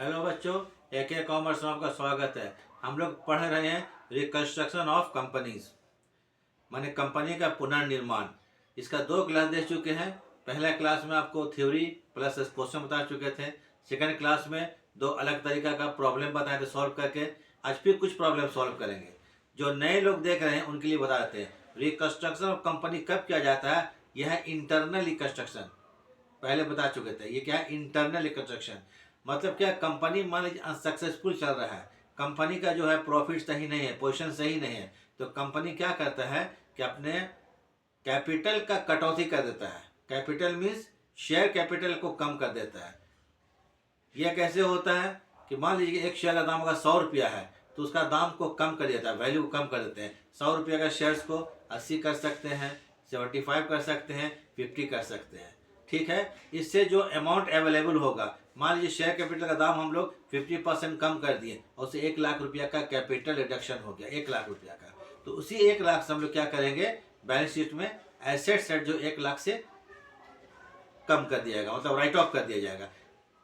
Hello बच्चों, AK commerce में आपका स्वागत है। हम लोग पढ़ रहे हैं रिकंस्ट्रक्शन ऑफ कंपनीज, माने कंपनी का पुनर्निर्माण। इसका 2 क्लास दे चुके हैं। पहला क्लास में आपको थ्योरी प्लस क्वेश्चन बता चुके थे। सेकंड क्लास में 2 अलग तरीका का प्रॉब्लम बताए थे सॉल्व करके। आज फिर कुछ प्रॉब्लम सॉल्व करेंगे। जो नए लोग देख रहे हैं उनके लिए बता देते हैं रिकंस्ट्रक्शन ऑफ कंपनी कब किया जाता है। यह है इंटरनल रिकंस्ट्रक्शन, पहले बता चुके थे। ये क्या है? Internal reconstruction. मतलब क्या, कंपनी मान लीजिए अनसक्सेसफुल चल रहा है, कंपनी का जो है प्रॉफिट सही नहीं है, पोजीशन सही नहीं है, तो कंपनी क्या करता है कि अपने कैपिटल का कटौती कर देता है। कैपिटल मीन्स शेयर कैपिटल को कम कर देता है। यह कैसे होता है कि मान लीजिए एक शेयर का दाम अगर 100 रुपया है तो उसका दाम को कम कर देता है, वैल्यू को कम कर देते हैं। 100 रुपया का शेयर्स को 80 कर सकते हैं, 75 कर सकते हैं, 50 कर सकते हैं। ठीक है। इससे जो अमाउंट अवेलेबल होगा, मान लीजिए शेयर कैपिटल का दाम हम लोग 50% कम कर दिए और उसे 1 लाख रुपया का कैपिटल रिडक्शन हो गया, 1 लाख रुपया का। तो उसी 1 लाख से हम लोग क्या करेंगे, बैलेंस शीट में एसेट सेट जो 1 लाख से कम कर दिया जाएगा, मतलब राइट ऑफ कर दिया जाएगा।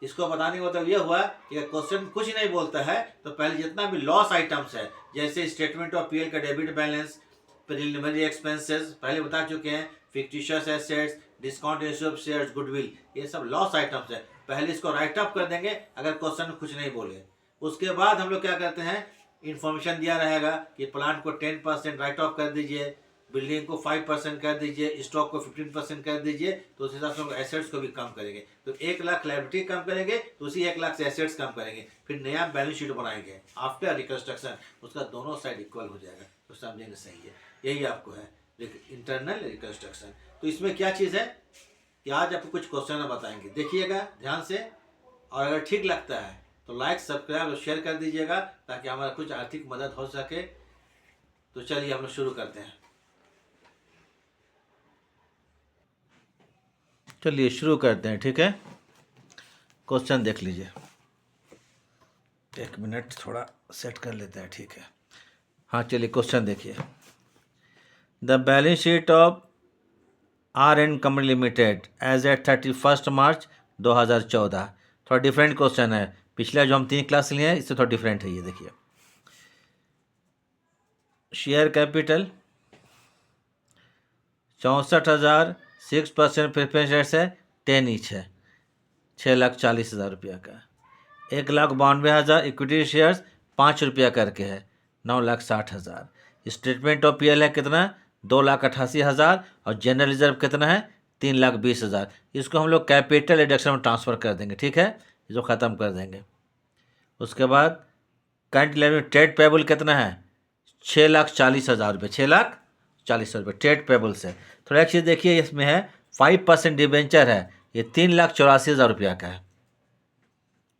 इसको बताने का मतलब यह हुआ कि क्वेश्चन कुछ नहीं बोलता है तो पहले जितना भी लॉस आइटम्स है, जैसे स्टेटमेंट ऑफ पीएल का डेबिट बैलेंस, प्रिलिमिनरी एक्सपेंसेस पहले बता चुके हैं, fictitious assets, discount ratio of shares, goodwill, ये सब लॉस आइटम्स है। पहले इसको राइट अप कर देंगे अगर क्वेश्चन कुछ नहीं बोले। उसके बाद हम लोग क्या करते हैं, इन्फॉर्मेशन दिया रहेगा कि प्लांट को 10% राइट ऑफ कर दीजिए, बिल्डिंग को 5% कर दीजिए, स्टॉक को 15% कर दीजिए, तो उस हिसाब से हम एसेट्स को भी कम करेंगे। तो 1 लाख लायबिलिटी कम करेंगे तो उसी 1 लाख से एसेट्स कम करेंगे, फिर नया बैलेंस शीट बनाएंगे आफ्टर रिकंस्ट्रक्शन। उसका दोनों साइड इक्वल हो जाएगा, तो समझेंगे सही है। यही आपको है इंटरनल रिकंस्ट्रक्शन। तो इसमें क्या चीज़ है कि आज आपको कुछ क्वेश्चन बताएंगे, देखिएगा ध्यान से, और अगर ठीक लगता है तो लाइक, सब्सक्राइब और शेयर कर दीजिएगा ताकि हमारा कुछ आर्थिक मदद हो सके। तो चलिए हम लोग शुरू करते हैं। चलिए शुरू करते हैं, ठीक है। क्वेश्चन देख लीजिए, 1 मिनट थोड़ा सेट कर लेते हैं, ठीक है। हाँ चलिए क्वेश्चन देखिए। The balance sheet of R&N company limited as at 31 March 2014। थोड़ा डिफरेंट क्वेश्चन है, पिछला जो हम 3 क्लास लिए हैं इससे थोड़ा डिफरेंट है। ये देखिए, शेयर कैपिटल 64,000, 6% प्रेफरेंस रेट है 10 ईच है, 6,40,000 रुपया का। 1,92,000 इक्विटी शेयर्स 5 रुपया करके है, 9,60,000। स्टेटमेंट ऑफ पीएल है कितना, 2,88,000, और जनरल रिजर्व कितना है, 3,20,000। इसको हम लोग कैपिटल रिडक्शन में ट्रांसफ़र कर देंगे, ठीक है, इसको ख़त्म कर देंगे। उसके बाद करंट लेवल ट्रेड पेबल कितना है, 6,40,000 रुपये, 6,40,000 रुपये ट्रेड पेबल से। थोड़ा एक चीज़ देखिए, इसमें है 5% डिबेंचर है, ये 3,84,000 रुपया का है,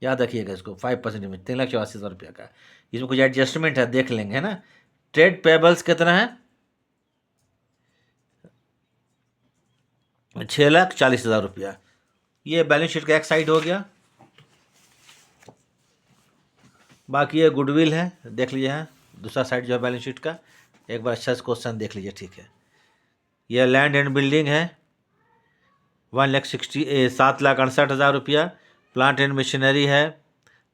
याद रखिएगा इसको। 5% में 3,84,000 रुपया का। इसमें कुछ एडजस्टमेंट है, देख लेंगे, है ना। ट्रेड पेबल्स कितना है, 6,40,000 रुपया। ये बैलेंस शीट का एक साइड हो गया। बाकी ये गुडविल है, देख लीजिए, है दूसरा साइड जो है बैलेंस शीट का। एक बार अच्छा से क्वेश्चन देख लीजिए, ठीक है। यह लैंड एंड बिल्डिंग है 7,68,000 रुपया। प्लांट एंड मशीनरी है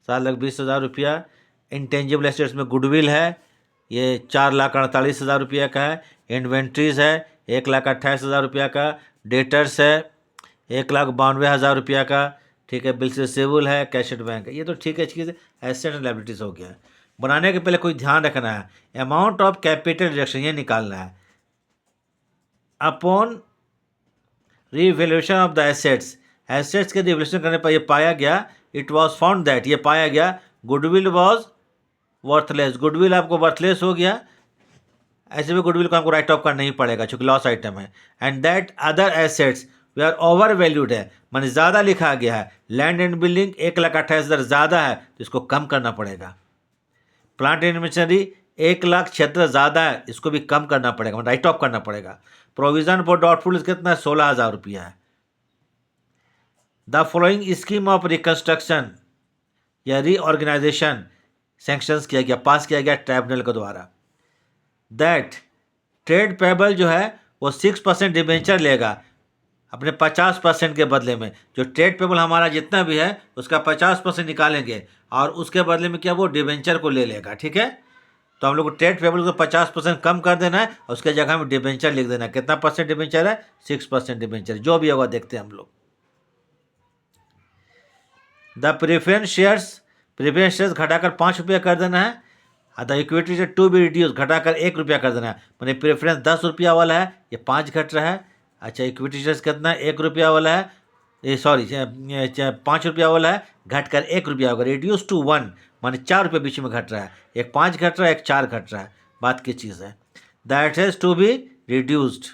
7,20,000 रुपया। इंटेंजिबल एसेट्स में गुडविल है, ये 4,48,000 रुपया का है। इन्वेंट्रीज है 1,28,000 रुपया का। डेटर्स है 1,92,000 रुपया का, ठीक है। बिल्स रिसीवेबल है, कैश एट बैंक है। ये तो ठीक है, चीज़ एसेट एंड लायबिलिटीज हो गया। बनाने के पहले कोई ध्यान रखना है, अमाउंट ऑफ कैपिटल रिडक्शन ये निकालना है। Upon revaluation of the assets, assets के रिवैल्यूएशन करने पर ये पाया गया, इट वाज फाउंड दैट, ये पाया गया गुडविल वाज वर्थलेस, गुडविल आपको वर्थलेस हो गया। ऐसे भी गुडविल को हमको राइट ऑफ करना ही पड़ेगा चूँकि लॉस आइटम है। And that other assets they are over valued है, माने ज़्यादा लिखा गया है। लैंड एंड बिल्डिंग 1,28,000 ज़्यादा है तो इसको कम करना पड़ेगा। प्लांट एंड मशीनरी 1,76,000 ज़्यादा है, इसको भी कम करना पड़ेगा, राइट ऑफ करना पड़ेगा। प्रोविजन फॉर डाउटफुल कितना है, 16,000 रुपया है। The following scheme of reconstruction या रीऑर्गेनाइजेशन सैंक्शंस किया गया, पास किया गया ट्राइब्यूनल के द्वारा। दैट ट्रेड पेबल जो है वो 6% डिबेंचर लेगा, अपने 50% के बदले में। जो ट्रेड पेबल हमारा जितना भी है उसका 50% निकालेंगे और उसके बदले में क्या वो डिबेंचर को ले लेगा। ठीक है, तो हम लोग को ट्रेड पेबल को 50% कम कर देना है और उसके जगह में डिबेंचर लिख देना है। कितना परसेंट डिबेंचर है? 6% डिबेंचर, जो भी होगा देखते हैं हम लोग। द प्रेफरेंस शेयर्स घटाकर 5 रुपया कर देना है। The equity share to be reduce घटाकर 1 रुपया कर देना है। मैंने प्रेफरेंस 10 रुपया वाला है, ये 5 घट रहा है। अच्छा, इक्विटी शेयर्स कितना है? 1 रुपया वाला है, ये सॉरी 5 रुपया वाला है, घट कर 1 रुपया होगा। रिड्यूस टू 1 माने 4 रुपये बीच में घट रहा है। एक 5 घट रहा है, एक 4 घट रहा है। बात की चीज़ है that has to be reduced.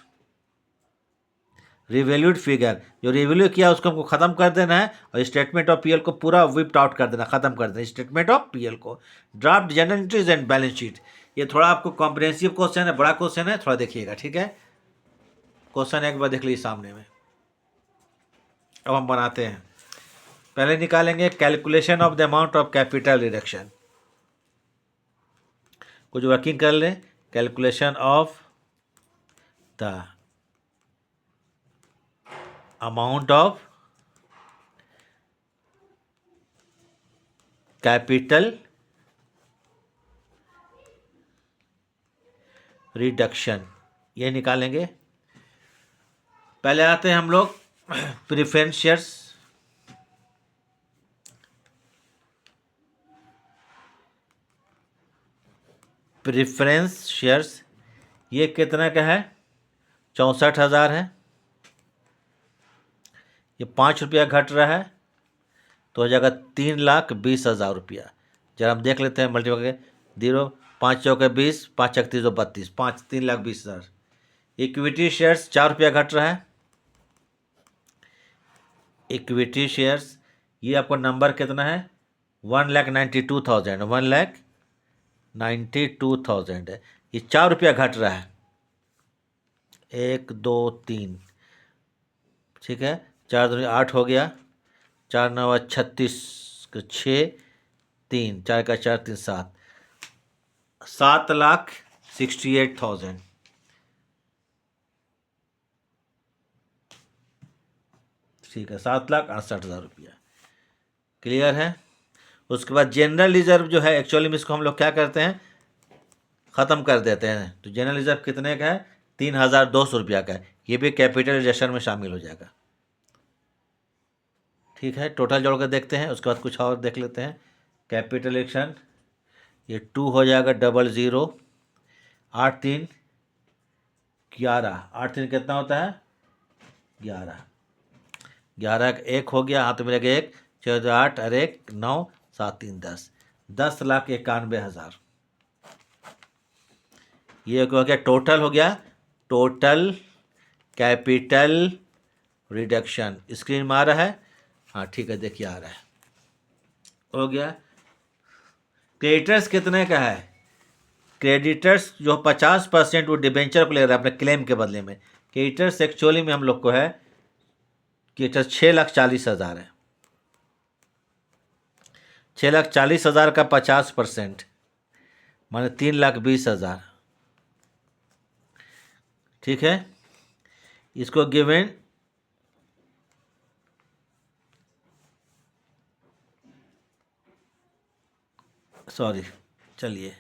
Revalued figure, जो रिवैल्यू किया उसको हमको ख़त्म कर देना है और स्टेटमेंट ऑफ पीएल को पूरा विप्ड आउट कर देना, ख़त्म कर देना स्टेटमेंट ऑफ पीएल को। Draft general entries and balance sheet, ये थोड़ा आपको कॉम्प्रिहेंसिव क्वेश्चन है, बड़ा क्वेश्चन है, थोड़ा देखिएगा। ठीक है, क्वेश्चन एक बार देख लीजिए सामने में। अब हम बनाते हैं। पहले निकालेंगे calculation of the amount of capital reduction. कुछ वर्किंग कर लें। Calculation of the amount of capital reduction, ये निकालेंगे। पहले आते हैं हम लोग प्रेफरेंस शेयर्स। प्रेफरेंस शेयर्स ये कितना का है? 64,000 है। ये 5 रुपया घट रहा है तो हो जाएगा 3,20,000 रुपया। जरा हम देख लेते हैं मल्टीप्लाई करके। 0 5 चौके 20, 5 चक 32, 5 3,20,000। इक्विटी शेयर्स 4 रुपया घट रहा है। इक्विटी शेयर्स ये आपका नंबर कितना है? 1,92,000, 1,92,000 है। ये 4 रुपया घट रहा है। 1 2 3, ठीक है, 4 दूनी 8 हो गया, 4 9 36, 6 3 4 का 4 3 7, 7,68,000। ठीक है, 7,68,000 रुपया। क्लियर है। उसके बाद जनरल रिजर्व जो है, एक्चुअली में इसको हम लोग क्या करते हैं, ख़त्म कर देते हैं। तो जनरल रिजर्व कितने का है? 3,200 रुपया का है। ये भी कैपिटल रिडक्शन में शामिल हो जाएगा। ठीक है, टोटल जोड़ कर देखते हैं, उसके बाद कुछ और देख लेते हैं। कैपिटल रिडक्शन ये 2 हो जाएगा 00, 8 3 11, 8 3 कितना होता है? 11, 11 1 हो गया, हाँ तो मिलेगा 1 14 8 और 1 9 7 3 10, 10,91,000। ये हो गया टोटल, हो गया टोटल कैपिटल रिडक्शन। स्क्रीन में आ रहा है? हाँ ठीक है, देखिए आ रहा है, हो गया। क्रेडिटर्स कितने का है? क्रेडिटर्स जो 50% वो डिबेंचर को ले रहा है अपने क्लेम के बदले में। क्रेडिटर्स एक्चुअली में हम लोग को है, क्रेडिटर्स 6,40,000 है। 6,40,000 का 50% माने 3,20,000। ठीक है, इसको गिवन सॉरी, चलिए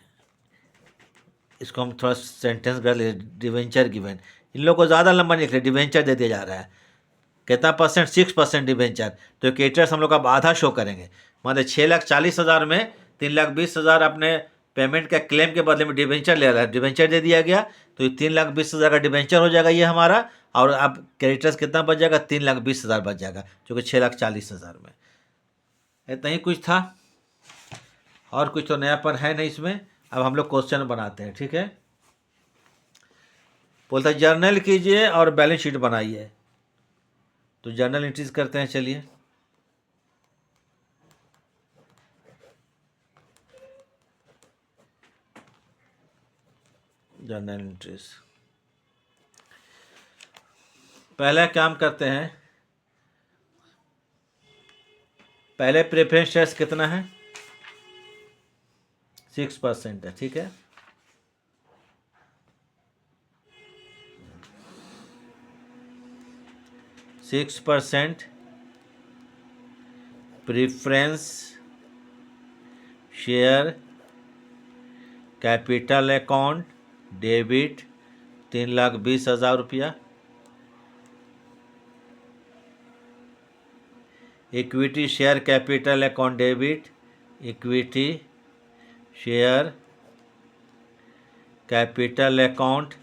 इसको हम थोड़ा सेंटेंस कर ले। डिवेंचर गिवन, इन लोग को ज़्यादा लंबा नहीं लिख रहे, डिवेंचर दे दिया जा रहा है। कितना परसेंट? 6% डिवेंचर। तो क्रेडिटर्स हम लोग अब आधा शो करेंगे। मतलब 6,40,000 में 3,20,000 अपने पेमेंट का क्लेम के बदले में डिवेंचर ले रहा है, डिवेंचर दे दिया गया, तो ये 3,20,000 का डिवेंचर हो जाएगा ये हमारा। और अब क्रेडिटर्स कितना बच जाएगा? 3,20,000 बच जाएगा, जो कि 6,40,000 में। इतना ही कुछ था, और कुछ तो नयापन है नहीं इसमें। अब हम लोग क्वेश्चन बनाते हैं। ठीक है, बोलता है जर्नल कीजिए और बैलेंस शीट बनाइए। तो जर्नल एंट्रीज करते हैं, चलिए। जर्नल एंट्रीज, पहले काम करते हैं। पहले प्रेफरेंस शेयर्स कितना है? 6% है। ठीक है, 6% preference share capital account debit 3,20,000 रुपया। Equity share capital account debit, equity share capital account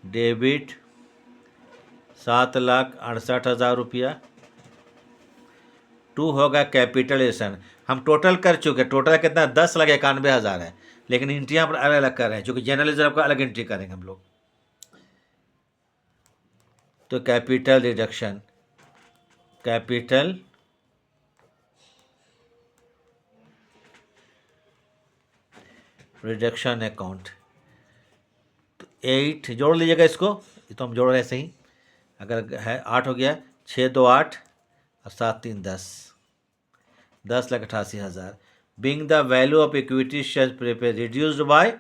debit 7,68,000 रुपया। 2 होगा कैपिटलाइजेशन। हम टोटल कर चुके, टोटल कितना 10,91,000 है, लेकिन एंट्रियाँ पर अलग अलग कर रहे हैं क्योंकि जनरल रिजर्व का अलग एंट्री करेंगे हम लोग। तो capital reduction, capital reduction account, तो 8 जोड़ लीजिएगा इसको, ये तो हम जोड़ रहे हैं सही। अगर है 8 हो गया, 6 2 8 और 7 3 10, 10,88,000। Being the value of equity share prepaid reduced by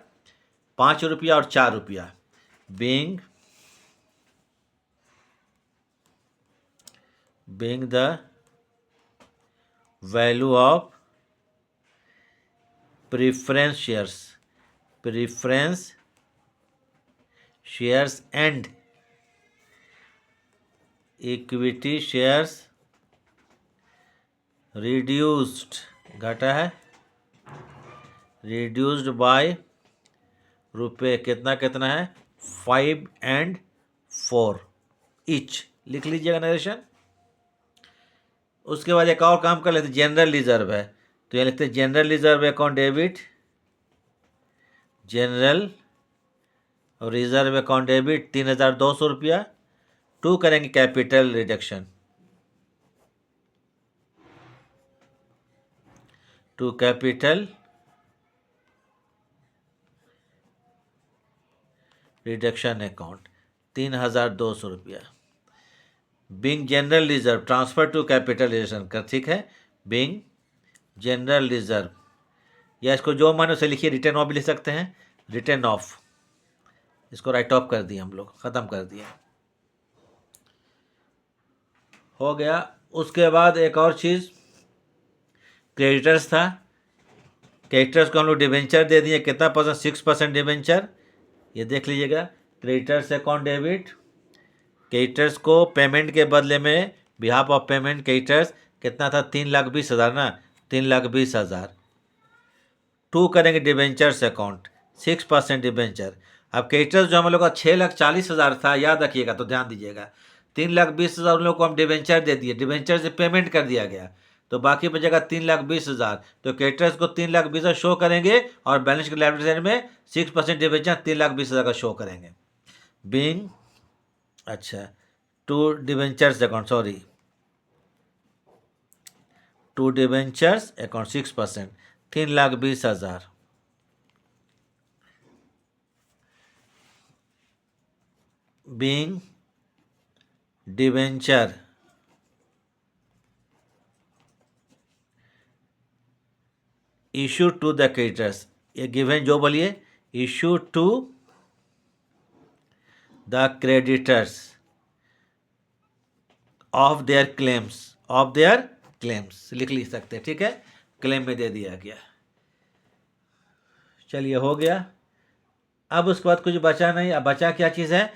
5 रुपया और 4 रुपया। Being the value of preference shares and equity shares reduced, घटा है, रिड्यूस्ड बाय रुपये कितना कितना है 5 and 4 ईच। लिख लीजिएगा नरेशन। उसके बाद एक और काम कर लेते, जनरल रिजर्व है तो ये लिखते हैं general reserve account debit, general reserve account debit 3,200 रुपया। 2 करेंगे capital reduction, 2 capital reduction account 3,200 रुपया। Being general reserve transfer to capitalisation का, ठीक है। बीइंग जनरल रिजर्व, या इसको जो माने उसे लिखिए, रिटर्न ऑफ भी लिख सकते हैं, रिटर्न ऑफ। इसको राइट ऑफ कर दिए हम लोग, ख़त्म कर दिया, हो गया। उसके बाद एक और चीज़, क्रेडिटर्स था। क्रेडिटर्स को हम लोग डिवेंचर दे दिए, कितना परसेंट 6% डिवेंचर, ये देख लीजिएगा। क्रेडिटर्स अकाउंट डेबिट, क्रेडिटर्स को पेमेंट के बदले में बिहाफ ऑफ पेमेंट क्रेडिटर्स कितना था 3,20,000 ना, 3,20,000। 2 करेंगे डिवेंचर्स अकाउंट 6% डिवेंचर। अब क्रेडिटर्स जो हम लोग का 6,40,000 था, याद रखिएगा, तो ध्यान दीजिएगा। 3,20,000 उन लोग को हम डिवेंचर दे दिए, डिवेंचर से पेमेंट कर दिया गया, तो बाकी बचेगा 3,20,000। तो क्रेडिटर्स को 3,20,000 शो करेंगे और बैलेंस के लायबिलिटी साइड में 6% डिवेंचर 3,20,000 का शो करेंगे। बीइंग, अच्छा, 2 debentures account, sorry, 2 debentures account 6%, 3,20,000। Being debenture issue to the creditors, ये गिवन जो बोलिए, issue to the creditors of their claims, लिख सकते हैं, ठीक है। क्लेम में दे दिया गया। चलिए, हो गया। अब उसके बाद कुछ बचा नहीं। अब बचा क्या चीज़ है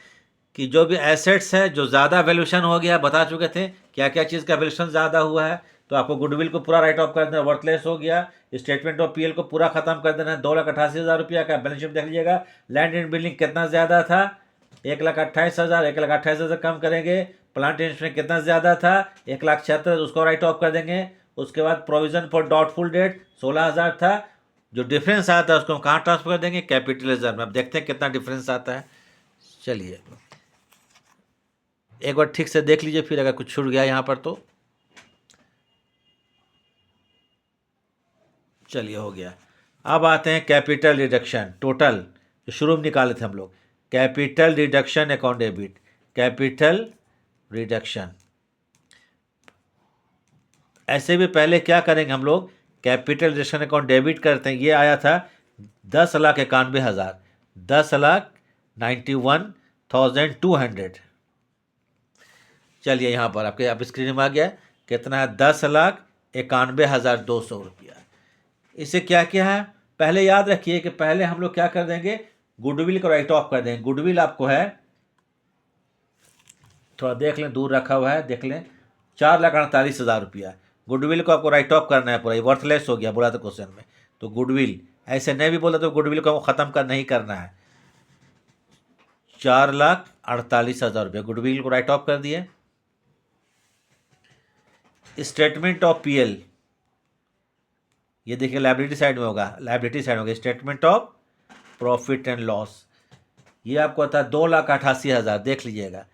कि जो भी एसेट्स है, जो ज़्यादा वैल्यूशन हो गया, बता चुके थे क्या क्या चीज़ का वैल्यूशन ज़्यादा हुआ है। तो आपको गुडविल को पूरा राइट ऑफ कर देना, वर्थलेस हो गया। स्टेटमेंट ऑफ पीएल को पूरा खत्म कर देना, 2,88,000 रुपया का बैलेंस शीट देख लीजिएगा। लैंड एंड बिल्डिंग कितना ज़्यादा था 1,28,000, 1,28,000 कम करेंगे। प्लांट इंस्ट्रूमेंट कितना ज़्यादा था 1,76,000, उसको राइट ऑफ कर देंगे। उसके बाद प्रोविजन फॉर डाउटफुल डेट 16,000 था। जो डिफरेंस आता है उसको हम कहाँ ट्रांसफर कर देंगे, कैपिटल रिजर्व में। अब देखते हैं कितना डिफरेंस आता है। चलिए एक बार ठीक से देख लीजिए, फिर अगर कुछ छूट गया यहाँ पर तो। चलिए, हो गया। अब आते हैं कैपिटल रिडक्शन, टोटल जो शुरू में निकाले थे हम लोग, capital reduction account debit, capital reduction. ऐसे भी पहले क्या करेंगे हम लोग, कैपिटल रिडक्शन अकाउंट डेबिट करते हैं। ये आया था 10,91,000, 10,91,200। चलिए यहाँ पर आपके आप स्क्रीन में आ गया कितना है, 10,91,200 रुपया। इसे क्या किया है, पहले याद रखिए कि पहले हम लोग क्या कर देंगे, गुडविल को राइट ऑफ कर देंगे। गुडविल आपको है, थोड़ा देख लें, दूर रखा हुआ है, देख लें, 4,48,000 रुपया। गुडविल को आपको राइट ऑफ करना है पूरा, ये वर्थलेस हो गया बोला था क्वेश्चन में। तो गुडविल ऐसे नहीं भी बोला तो गुडविल को ख़त्म कर नहीं करना है। 4,48,000 रुपया गुडविल को राइट ऑफ कर दिए। स्टेटमेंट ऑफ पीएल, ये देखिए लायबिलिटी साइड में होगा, लायबिलिटी साइड होगा statement of profit and loss. ये आपको था 2,88,000, देख लीजिएगा।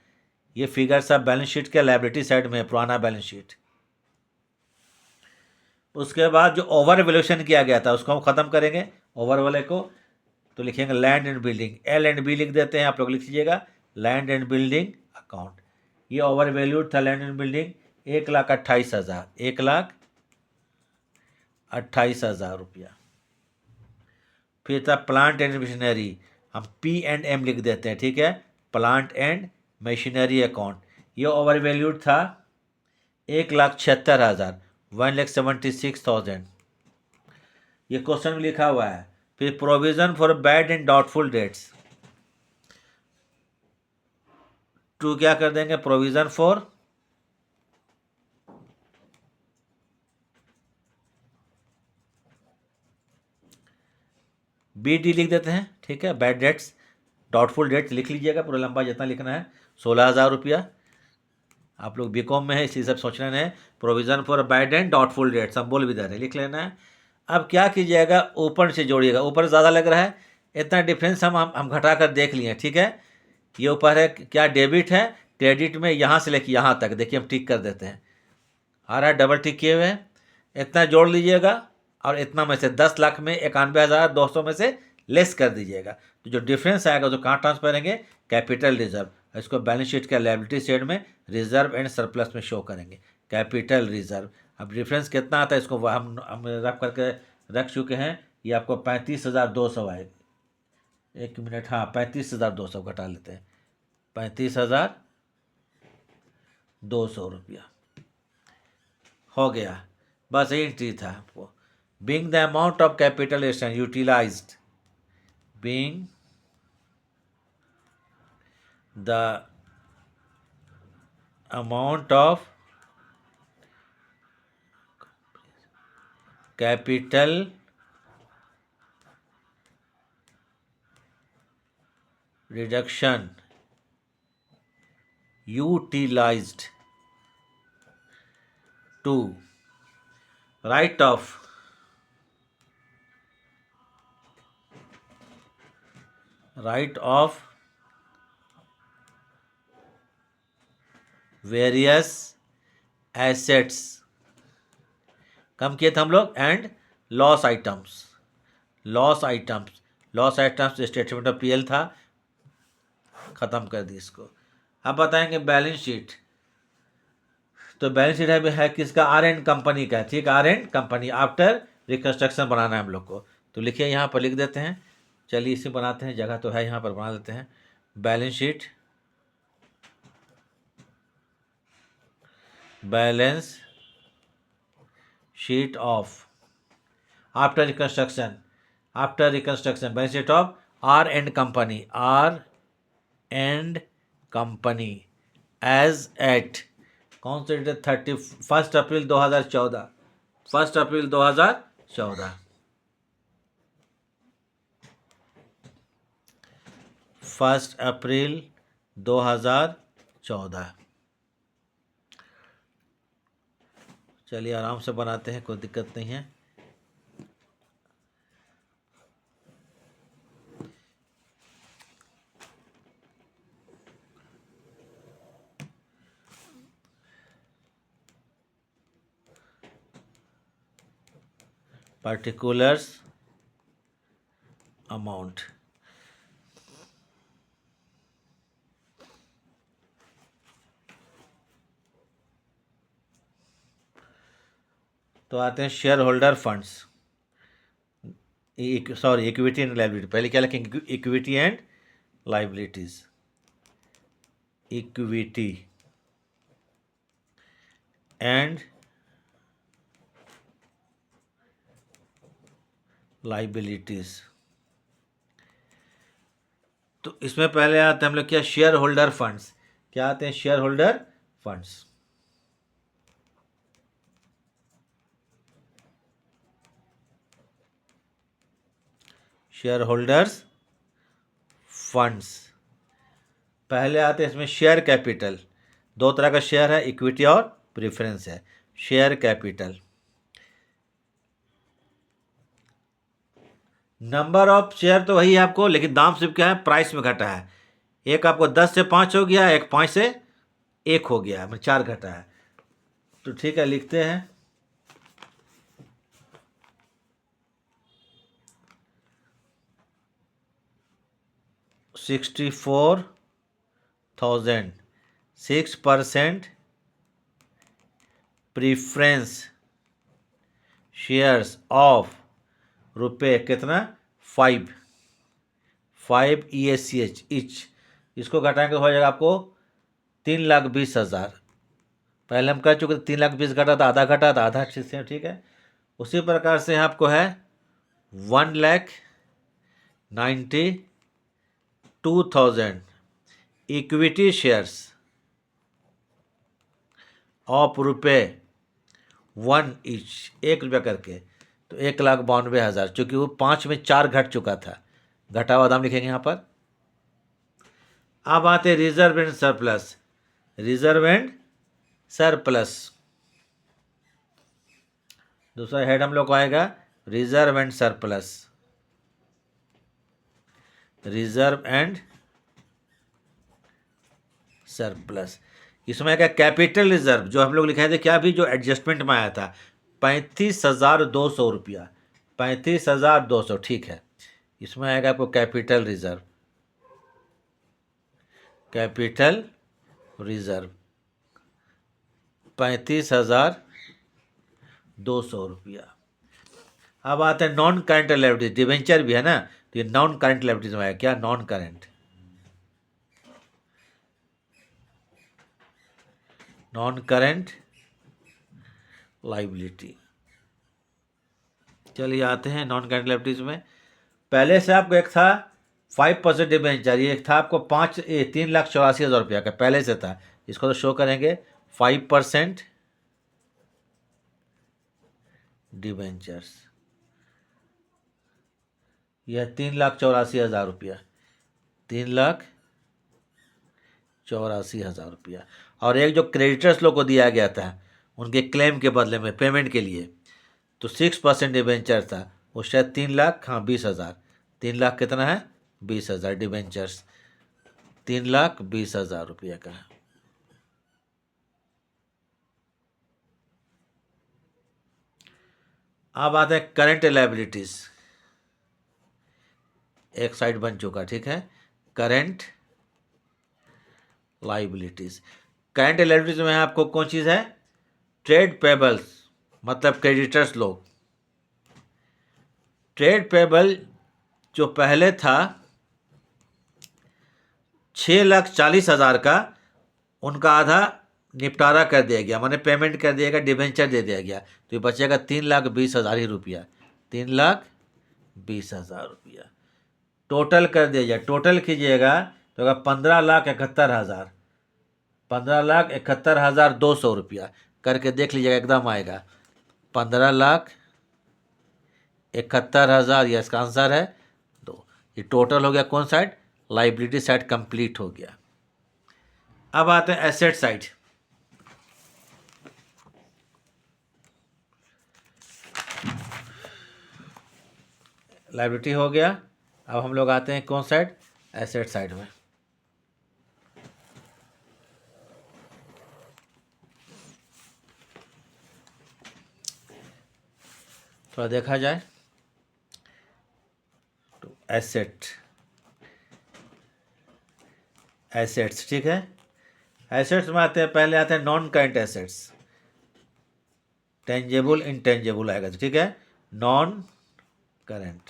ये फिगर सब बैलेंस शीट के लायबिलिटी साइड में है, पुराना बैलेंस शीट। उसके बाद जो ओवर वैल्यूएशन किया गया था उसको हम ख़त्म करेंगे, ओवर वाले को। तो लिखेंगे लैंड एंड बिल्डिंग, L&B लिख देते हैं, आप लोग लिख लीजिएगा, लैंड एंड बिल्डिंग अकाउंट। ये ओवर वैल्यूड था लैंड एंड बिल्डिंग, 1,28,000, 1,28,000 रुपया। फिर था प्लांट एंड मशीनरी, हम P&M लिख देते हैं, ठीक है, प्लांट एंड मशीनरी अकाउंट। ये ओवर वैल्यूड था 1,76,000, 1,76,000। ये क्वेश्चन में लिखा हुआ है। फिर provision for bad and doubtful debts, टू क्या कर देंगे, प्रोविजन फॉर BD लिख देते हैं, ठीक है, बैड डेट्स, डाउटफुल डेट्स लिख लीजिएगा, पूरा लंबा जितना लिखना है, 16,000 रुपया। आप लोग बीकॉम में है इसी सब सोच रहे हैं, provision for bad and doubtful dates हम बोल भी दे रहे हैं, लिख लेना है। अब क्या कीजिएगा, ऊपर से जोड़िएगा, ऊपर ज़्यादा लग रहा है, इतना डिफरेंस हम घटा कर देख लिए, ठीक है। ये ऊपर है क्या, डेबिट है, क्रेडिट में यहाँ से लेके यहाँ तक, देखिए हम टिक कर देते हैं, आ रहा है, डबल टिक किए हुए हैं। इतना जोड़ लीजिएगा और इतना में से 10 लाख में 91,200 में से लेस कर दीजिएगा। तो जो डिफरेंस आएगा तो कहाँ ट्रांसफर करेंगे, कैपिटल रिजर्व। इसको बैलेंस शीट के लायबिलिटी साइड में रिजर्व एंड सरप्लस में शो करेंगे, कैपिटल रिजर्व। अब डिफरेंस कितना आता है इसको हम रख करके रख चुके हैं। ये आपको 35,200 आएगा, 1 मिनट, हाँ 35,200 घटा लेते हैं, 35,200 रुपया हो गया। बस यही एंट्री था आपको। Being the amount of capital utilised, being the amount of capital reduction utilized to write off various assets कम किए थे हम लोग, and loss items, loss items statement of PL था, ख़त्म कर दी इसको। अब बताएंगे बैलेंस शीट। तो बैलेंस शीट है किसका, R&D कंपनी का, ठीक, R&D कंपनी। आफ्टर रिकन्स्ट्रक्शन बनाना है हम लोग को, तो लिखिए यहाँ पर लिख देते हैं। चलिए इसे बनाते हैं, जगह तो है यहाँ पर, बना देते हैं balance sheet. Balance sheet of after reconstruction, balance sheet of R&D company as at, कौन से डेट, 31 अप्रैल 2014, 1 अप्रैल 2014, 1 अप्रैल 2014। चलिए आराम से बनाते हैं, कोई दिक्कत नहीं है। particulars amount, तो आते हैं share holder funds, sorry equity and liability. पहले क्या लिखेंगे, equity and liabilities, equity and liabilities. तो इसमें पहले आते हैं हम लोग क्या, शेयर होल्डर फंड्स। क्या आते हैं, share holder funds. Share holders funds पहले आते हैं। इसमें शेयर कैपिटल, दो तरह का शेयर है, इक्विटी और प्रेफरेंस है। Share capital, number of share तो वही है आपको, लेकिन दाम सिर्फ क्या है, प्राइस में घटा है। एक आपको 10 से 5 हो गया, एक 5 से 1 हो गया, मतलब 4 घटा है। तो ठीक है, लिखते हैं 64,000, 6% प्रीफ्रेंस शेयर्स ऑफ रुपये कितना, 5 ESCH इच। इसको घटाएंगे तो हो जाएगा आपको 3,20,000। पहले हम कर चुके थे, 3,20,000 घटा था, आधा घटा था, आधा अच्छे से, ठीक है। उसी प्रकार से आपको है 1,92,000 इक्विटी शेयर्स ऑफ रुपये 1 ईच, 1 रुपया करके। तो 1,92,000, चूँकि वो 5 में 4 घट चुका था, घटा हुआ दाम लिखेंगे यहाँ पर। अब आते reserve and surplus. Reserve and surplus, दूसरा हेड हम लोग को आएगा reserve and surplus. Reserve and surplus, इसमें आएगा कैपिटल रिजर्व, जो हम लोग लिखे थे क्या, भी जो एडजस्टमेंट में आया था, 35,200 रुपया, 35,200, ठीक है। इसमें आएगा आपको कैपिटल रिजर्व, कैपिटल रिजर्व 35,200 रुपया। अब आते हैं नॉन करंट लायबिलिटीज, डिवेंचर भी है ना, तो ये नॉन करंट लायबिलिटीज में आएगा क्या, non current, non current liability. चलिए आते हैं नॉन करंट लायबिलिटीज में। पहले से आपको एक था 5% डिबेंचर, ये एक था आपको 3,84,000 रुपया का पहले से था। इसको तो शो करेंगे 5% डिबेंचर्स, यह 3,84,000 रुपया, 3,84,000 रुपया। और एक जो क्रेडिटर्स लोग को दिया गया था उनके क्लेम के बदले में, पेमेंट के लिए, तो 6% डिबेंचर था, वो शायद 3,20,000, 3,00,000 कितना है, 20,000 डिबेंचर्स, 3,20,000 रुपया का है। अब आते हैं करंट लायबिलिटीज, एक साइड बन चुका, ठीक है। करंट लायबिलिटीज, करंट लायबिलिटीज में आपको कौन चीज़ है, ट्रेड पेबल्स, मतलब क्रेडिटर्स लोग। ट्रेड पेबल जो पहले था 6,40,000 का, उनका आधा निपटारा कर दिया गया, माने पेमेंट कर दिया गया, डिबेंचर दे दिया गया, तो ये बचेगा 3,20,000 ही रुपया, 3,20,000 रुपया। टोटल कर दिया जाए, टोटल कीजिएगा तो होगा 15,71,000, 15,71,200 रुपया करके देख लीजिएगा, एकदम आएगा 15,71,000, ये इसका आंसर है। तो ये टोटल हो गया कौन साइड, लाइबिलिटी साइड कंप्लीट हो गया। अब आते हैं एसेट साइड। लाइबिलिटी हो गया, अब हम लोग आते हैं कौन साइड, एसेट साइड में। थोड़ा देखा जाए तो एसेट्स, ठीक है। एसेट्स में आते हैं, पहले आते हैं non current assets, tangible intangible आएगा, ठीक है। Non current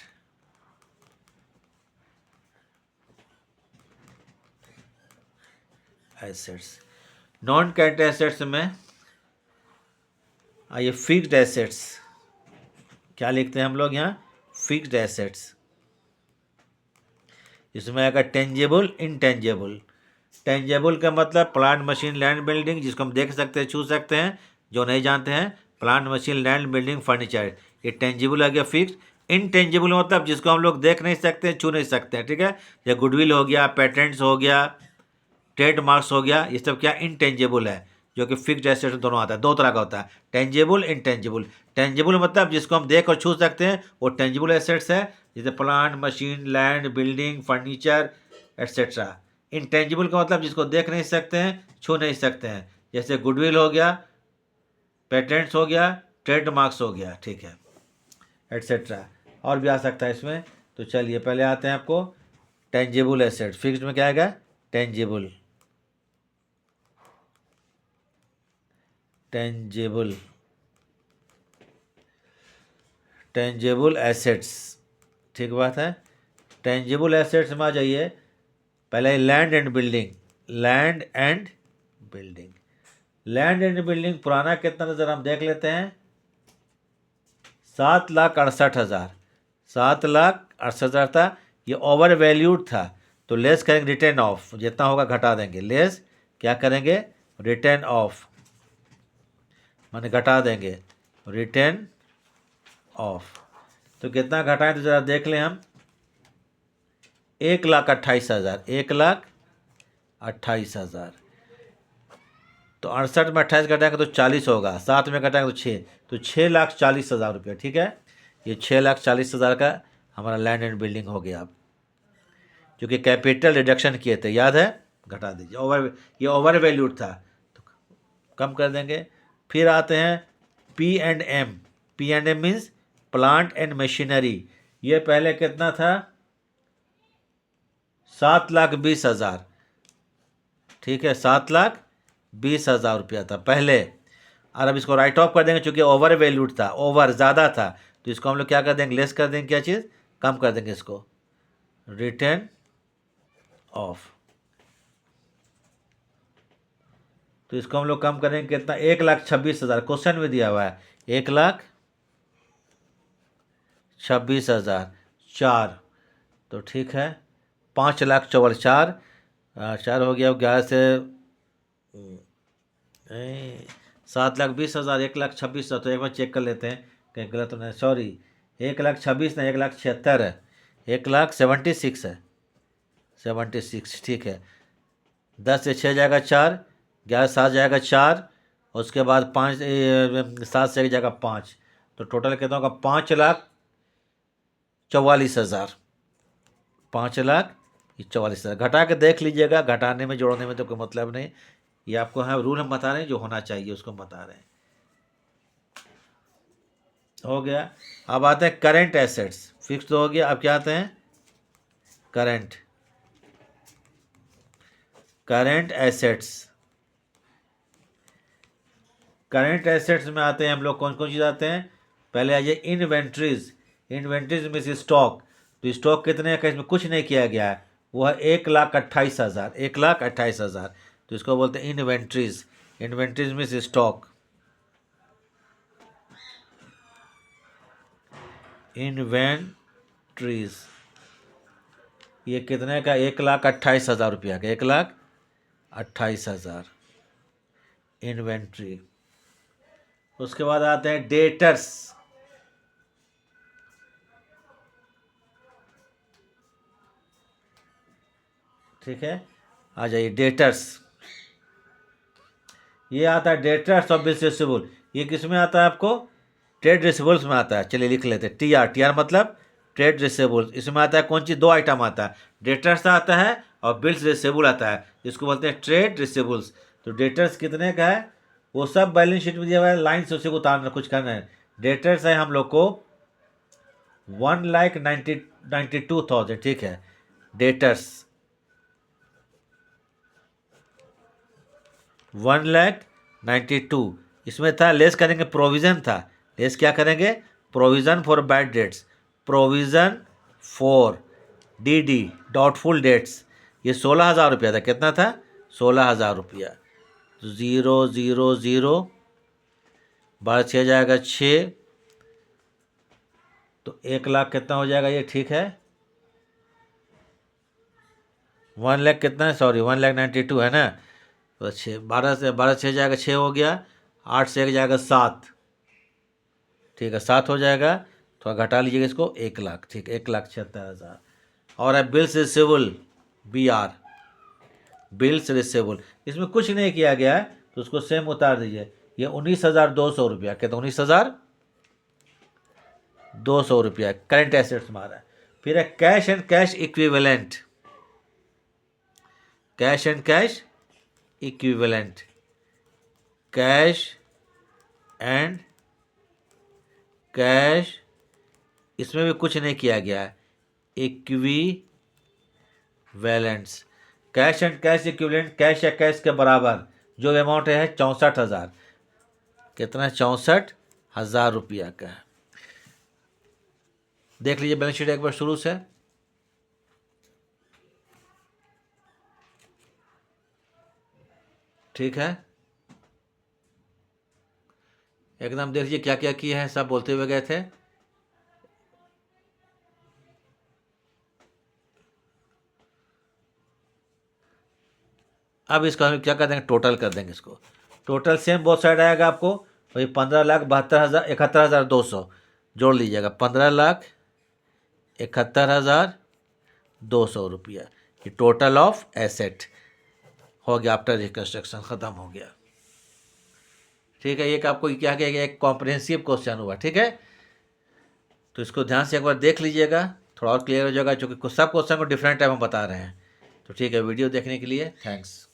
assets, non current assets में आइए फिक्स्ड एसेट्स, क्या लिखते हैं हम लोग यहाँ? Fixed assets. इसमें आएगा टेंजेबल, इनटेंजेबल। टेंजेबल का मतलब प्लांट मशीन लैंड बिल्डिंग, जिसको हम देख सकते हैं छू सकते हैं, जो नहीं जानते हैं plant machine land building furniture, ये टेंजिबल आ गया फिक्स। इनटेंजिबल मतलब जिसको हम लोग देख नहीं सकते, छू नहीं सकते हैं, ठीक है। या गुडविल हो गया, पेटेंट्स हो गया, ट्रेडमार्क्स हो गया, ये सब क्या इनटेंजिबल है, जो कि फिक्स्ड एसेट दोनों आता है। दो तरह का होता है, टेंजिबल, इनटेंजिबल। टेंजिबल मतलब जिसको हम देख और छू सकते हैं वो टेंजिबल एसेट्स है, जैसे plant machine land building furniture etcetera. Intangible का मतलब जिसको देख नहीं सकते हैं, छू नहीं सकते हैं, जैसे गुडविल हो गया, पेटेंट्स हो गया, ट्रेडमार्क्स हो गया, ठीक है, एट्सेट्रा। और भी आ सकता है इसमें। तो चलिए पहले आते हैं आपको टेंजिबल एसेट। फिक्स्ड में क्या आएगा? टेंजिबल, टेंजिबल, टेंजिबल एसेट्स, ठीक बात है। टेंजिबल एसेट्स में आ जाइए। पहले land and building, land and building. Land and building पुराना कितना नज़र हम देख लेते हैं, 7,68,000, 7,68,000 था। ये ओवर वैल्यूड था, तो लेस करेंगे रिटर्न ऑफ, जितना होगा घटा देंगे। लेस क्या करेंगे? रिटर्न ऑफ, माने घटा देंगे, रिटर्न ऑफ। तो कितना घटाएं तो ज़रा देख लें हम। 1,28,000, 1,28,000। तो 68 में 28 घटाएंगे तो 40 होगा, 7 में घटाएंगे तो 6, तो 6,40,000 रुपये, ठीक है। ये 6,40,000 का हमारा लैंड एंड बिल्डिंग हो गया। अब क्योंकि कैपिटल रिडक्शन किए थे, याद है, घटा दीजिए। ये ओवर वैल्यूड था तो कम कर देंगे। फिर आते हैं P and M. P and M means plant and machinery. ये पहले कितना था? 7,20,000, ठीक है, 7,20,000 रुपया था पहले। और अब इसको राइट ऑफ कर देंगे, चूँकि ओवर वैल्यूड था, ओवर ज़्यादा था, तो इसको हम लोग क्या कर देंगे? लेस कर देंगे। क्या चीज़? कम कर देंगे इसको, रिटर्न ऑफ। तो इसको हम लोग कम करेंगे कितना? 1,26,000। क्वेश्चन में दिया हुआ है 1,26,000, 4, तो ठीक है। 5,44,000, 4 हो गया 11 से 7,20,000, 1,26,000। तो एक बार चेक कर लेते हैं कहीं गलत तो नहीं, सॉरी, 1,26,000 नहीं, 1,76,000 है, 1,76,000 है, 76, ठीक है। 10 से 6 जाएगा 4, 11 7 जाएगा 4, और उसके बाद 5 7 से 1 जाएगा 5, तो टोटल कितना होगा? 5,44,000, 5,44,000। घटा के देख लीजिएगा, घटाने में जोड़ने में तो कोई मतलब नहीं, ये आपको हाँ रूल हम बता रहे हैं, जो होना चाहिए उसको हम बता रहे हैं। हो गया। अब आते हैं करेंट एसेट्स। फिक्स तो हो गया, अब क्या आते हैं? Current, current assets. Current assets में आते हैं हम लोग, कौन कौन चीज़ आते हैं? पहले आइए इन्वेंट्रीज। इन्वेंट्रीज में से स्टॉक, तो स्टॉक कितने का? इसमें कुछ नहीं किया गया है, वो है 1,28,000, 1,28,000, तो इसको बोलते हैं इन्वेंट्रीज। इन्वेंट्रीज में से स्टॉक, इन्वेंट्रीज, ये कितने का? 1,28,000 रुपया का, 1,28,000 इन्वेंट्री। उसके बाद आते हैं डेटर्स। ठीक है, आ जाइए डेटर्स। ये आता है डेटर्स ऑफ बिल्स रिसीवेबल। ये किस में आता है आपको? ट्रेड रिसीवेबल्स में आता है। चलिए लिख लेते हैं, टीआर। टीआर मतलब ट्रेड रिसीवेबल्स। इसमें आता है कौन चीज़? 2 आइटम आता है, डेटर्स आता है और बिल्स रिसीवेबल आता है, इसको बोलते हैं ट्रेड रिसीवेबल्स। तो डेटर्स कितने का है? वो सब बैलेंस शीट में दिया हुआ है, लाइन से उसे उतारना, कुछ करना है। डेटर्स है हम लोग को 1,92,000, ठीक है, डेटर्स 1,92,000। इसमें था लेस करेंगे, प्रोविज़न था, लेस क्या करेंगे? Provision for bad debts, provision for DD, doubtful debts. ये 16,000 रुपया था। कितना था? 16,000 रुपया। 0,0,0, 12 6 जाएगा 6, तो 1 लाख कितना हो जाएगा ये, ठीक है। 1 लाख कितना है, सॉरी 1,92,000 है ना। तो 12 6 जाएगा 6 हो गया, 8 से 1 जाएगा 7, ठीक है 7 हो जाएगा। थोड़ा घटा लीजिएगा इसको, 1 लाख, ठीक 1,76,000। और है bills receivable, BR, bills receivable, इसमें कुछ नहीं किया गया है तो उसको सेम उतार दीजिए। ये 19,200 रुपया, कहते 19,200 रुपया करेंट एसेट्स मारा है। फिर है cash and cash equivalent, cash and cash equivalent, cash and cash, इसमें भी कुछ नहीं किया गया है, equivalents. Cash and cash equivalent, cash या कैश के बराबर जो अमाउंट है 64,000, कितना है 64,000 रुपया का है। देख लीजिए बैलेंस शीट एक बार शुरू से, ठीक है एकदम देख लीजिए क्या क्या किए हैं, सब बोलते हुए गए थे। अब इसको हम क्या कर देंगे, टोटल कर देंगे इसको। टोटल सेम बोथ साइड आएगा आपको, वही 15,72,71,200 जोड़ लीजिएगा, 15,71,200 रुपया, ये टोटल ऑफ एसेट हो गया आफ्टर रिकंस्ट्रक्शन, ख़त्म हो गया। ठीक है, एक आपको क्या कहेगा, एक कॉम्प्रिहेंसिव क्वेश्चन हुआ, ठीक है। तो इसको ध्यान से एक बार देख लीजिएगा, थोड़ा और क्लियर हो जाएगा, क्योंकि सब क्वेश्चन को डिफरेंट टाइप में बता रहे हैं। तो ठीक है, वीडियो देखने के लिए थैंक्स।